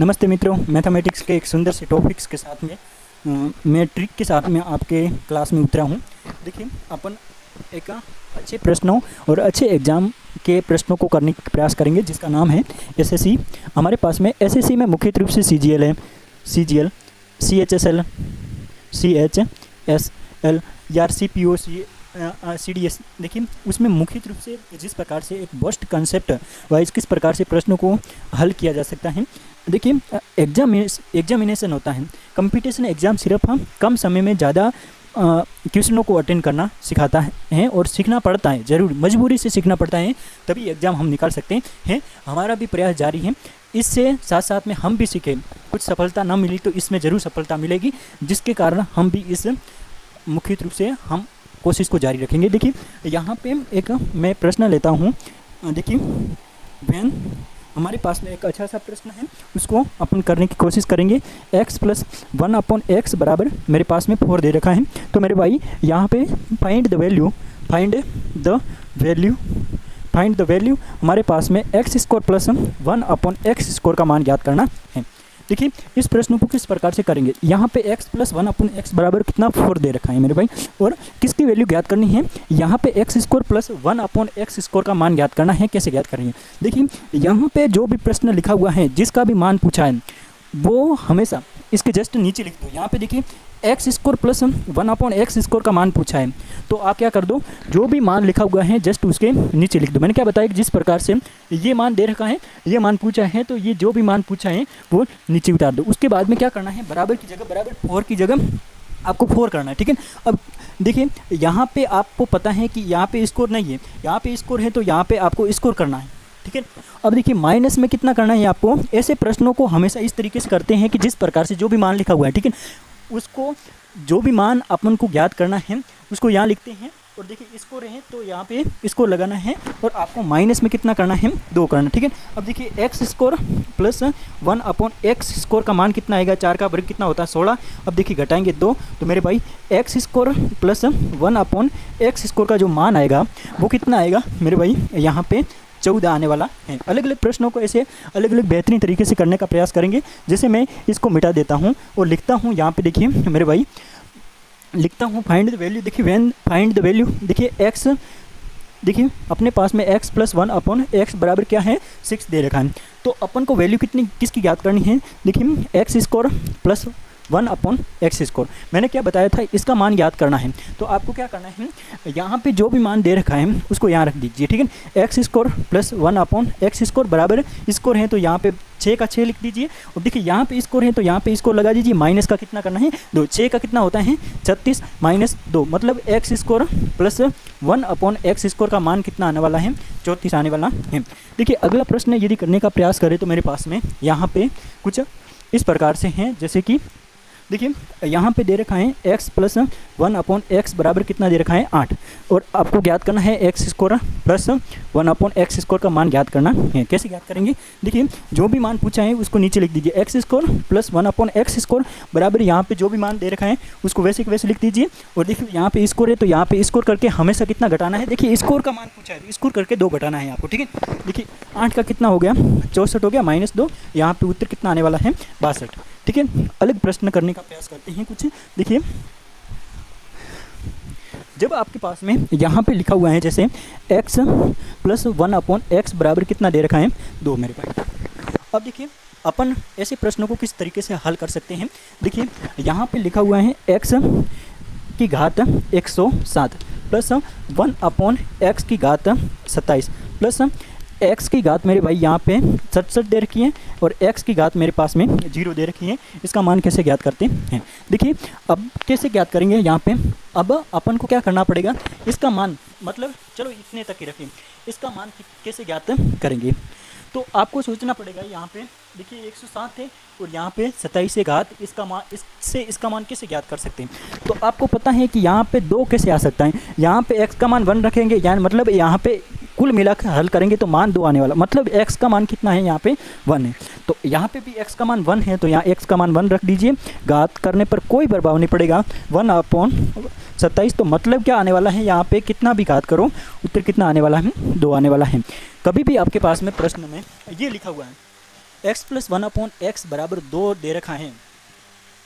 नमस्ते मित्रों, मैथमेटिक्स के एक सुंदर से टॉपिक्स के साथ में मैं ट्रिक के साथ में आपके क्लास में उतरा हूँ। देखिए, अपन एक अच्छे प्रश्नों और अच्छे एग्जाम के प्रश्नों को करने का प्रयास करेंगे जिसका नाम है एसएससी। हमारे पास में एसएससी में मुख्य रूप से सीजीएल है, सीजीएल, सीएचएसएल, सीएचएसएल या सीपीओ, सीडीएस। देखिए, उसमें मुख्य रूप से जिस प्रकार से एक बस्ट कंसेप्ट वाइज किस प्रकार से प्रश्नों को हल किया जा सकता है। देखिए, एग्जामिनेशन होता है, कंपटीशन एग्ज़ाम सिर्फ हम कम समय में ज़्यादा क्वेश्चनों को अटेंड करना सिखाता है और सीखना पड़ता है, ज़रूर मजबूरी से सीखना पड़ता है, तभी एग्ज़ाम हम निकाल सकते हैं। हमारा भी प्रयास जारी है, इससे साथ साथ में हम भी सीखें। कुछ सफलता न मिली तो इसमें ज़रूर सफलता मिलेगी, जिसके कारण हम भी इस मुख्य रूप से हम कोशिश को जारी रखेंगे। देखिए, यहाँ पे एक मैं प्रश्न लेता हूँ। देखिए, व्हेन हमारे पास में एक अच्छा सा प्रश्न है, उसको अपन करने की कोशिश करेंगे। x + 1/x बराबर मेरे पास में 4 दे रखा है। तो मेरे भाई यहाँ पे फाइंड द वैल्यू हमारे पास में x² + 1/x² का मान ज्ञात करना है। देखिए, इस प्रश्न को किस प्रकार से करेंगे। यहाँ पे x + 1/x बराबर कितना 4 दे रखा है मेरे भाई, और किसकी वैल्यू ज्ञात करनी है। यहाँ पे x² + 1/x² का मान ज्ञात करना है। कैसे ज्ञात करेंगे। देखिए, यहाँ पे जो भी प्रश्न लिखा हुआ है, जिसका भी मान पूछा है, वो हमेशा इसके जस्ट नीचे लिख दो। यहाँ पे देखिए, x² + 1/x² का मान पूछा है, तो आप क्या कर दो, जो भी मान लिखा हुआ है जस्ट उसके नीचे लिख दो। मैंने क्या बताया कि जिस प्रकार से ये मान दे रखा है, ये मान पूछा है, तो ये जो भी मान पूछा है वो नीचे उतार दो। उसके बाद में क्या करना है, बराबर की जगह बराबर 4 की जगह आपको 4 करना है। ठीक है। अब देखिए, यहाँ पे आपको पता है कि यहाँ पे स्कोर नहीं है, यहाँ पे स्कोर है, तो यहाँ पे आपको स्कोर करना है। ठीक है। अब देखिए, माइनस में कितना करना है आपको। ऐसे प्रश्नों को हमेशा इस तरीके से करते हैं कि जिस प्रकार से जो भी मान लिखा हुआ है, ठीक है, उसको जो भी मान अपन को ज्ञात करना है उसको यहाँ लिखते हैं, और देखिए स्कोर है तो यहाँ पे स्कोर लगाना है, और आपको माइनस में कितना करना है, 2 करना। ठीक है। अब देखिए, x² + 1/x² का मान कितना आएगा, 4 का वर्ग कितना होता है, 16। अब देखिए, घटाएंगे 2, तो मेरे भाई x² + 1/x² का जो मान आएगा वो कितना आएगा मेरे भाई, यहाँ पे 14 आने वाला है। अलग अलग प्रश्नों को ऐसे अलग अलग बेहतरीन तरीके से करने का प्रयास करेंगे। जैसे मैं इसको मिटा देता हूँ और लिखता हूँ, यहाँ पे देखिए मेरे भाई लिखता हूँ फाइंड द वैल्यू। देखिए, व्हेन फाइंड द वैल्यू, देखिए x, देखिए अपने पास में x + 1/x बराबर क्या है, 6 दे रखा है। तो अपन को वैल्यू किसकी ज्ञात करनी है। देखिए, x² + 1/x²। मैंने क्या बताया था, इसका मान ज्ञात करना है। तो आपको क्या करना है, यहाँ पे जो भी मान दे रखा है उसको यहाँ रख दीजिए। ठीक है। x² + 1/x² बराबर स्कोर है, तो यहाँ पे 6 का 6 लिख दीजिए। और देखिए, यहाँ पे स्कोर है तो यहाँ पे स्कोर लगा दीजिए। माइनस का कितना करना है, 2। 6 का कितना होता है, 36 - 2, मतलब x² + 1/x² का मान कितना आने वाला है, 34 आने वाला है। देखिए, अगला प्रश्न यदि करने का प्रयास करें तो मेरे पास में यहाँ पे कुछ इस प्रकार से हैं। जैसे कि देखिए, यहाँ पे दे रखा है x + 1/x बराबर कितना दे रखा है, 8, और आपको ज्ञात करना है x² + 1/x² का मान ज्ञात करना है। कैसे ज्ञात करेंगे। देखिए, जो भी मान पूछा है उसको नीचे लिख दीजिए। x² + 1/x² बराबर यहाँ पे जो भी मान दे रखा है उसको वैसे के वैसे लिख दीजिए। और देखिए, यहाँ पे स्कोर है तो यहाँ पे स्कोर करके हमेशा कितना घटाना है। देखिए, स्कोर का मान पूछा है तो स्कोर करके 2 घटाना है आपको। ठीक है। देखिए, 8 का कितना हो गया, 64 हो गया, -2, यहाँ पे उत्तर कितना आने वाला है, 62। ठीक है। अलग प्रश्न करने का प्रयास करते हैं कुछ। देखिए, जब आपके पास में यहाँ पे लिखा हुआ है, जैसे x + 1/x बराबर कितना दे रखा है, 2 मेरे भाई। अब देखिए, अपन ऐसे प्रश्नों को किस तरीके से हल कर सकते हैं। देखिए, यहाँ पे लिखा हुआ है x की घात 107 + 1/x की घात 27 प्लस x की घात मेरे भाई यहाँ पे 67 दे रखी है, और x की घात मेरे पास में 0 दे रखी है। इसका मान कैसे ज्ञात करते हैं। देखिए, अब कैसे ज्ञात करेंगे। यहाँ पे अब अपन को क्या करना पड़ेगा, इसका मान, मतलब चलो इतने तक ही रखें, इसका मान कैसे ज्ञात करेंगे। तो आपको सोचना पड़ेगा। यहाँ पे देखिए, 107 है और यहाँ पे 27 से घात, इसका मान, इससे इसका मान कैसे ज्ञात कर सकते हैं। तो आपको पता है कि यहाँ पे 2 कैसे आ सकता है। यहाँ पे x का मान 1 रखेंगे, यानी मतलब यहाँ पे कुल मिलाकर हल करेंगे तो मान 2 आने वाला, मतलब x का मान कितना है, यहाँ पे 1 है। तो यहाँ पे भी x का मान 1 है, तो यहाँ x का मान 1 रख दीजिए। घात करने पर कोई प्रभाव नहीं पड़ेगा, 1/27। तो मतलब क्या आने वाला है, यहाँ पे कितना भी घात करो उत्तर कितना आने वाला है, 2 आने वाला है। कभी भी आपके पास में प्रश्न में ये लिखा हुआ है x प्लस 1/x बराबर 2 दे रखा है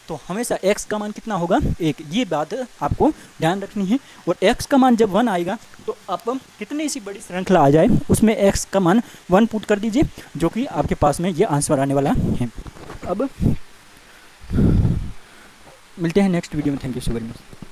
तो हमेशा x का मान कितना होगा 1, ये बात आपको ध्यान रखनी है। और x का मान जब 1 आएगा तो आप कितनी सी बड़ी श्रृंखला आ जाए उसमें x का मान 1 पुट कर दीजिए, जो कि आपके पास में ये आंसर आने वाला है। अब मिलते हैं नेक्स्ट वीडियो में। Thank you so very much.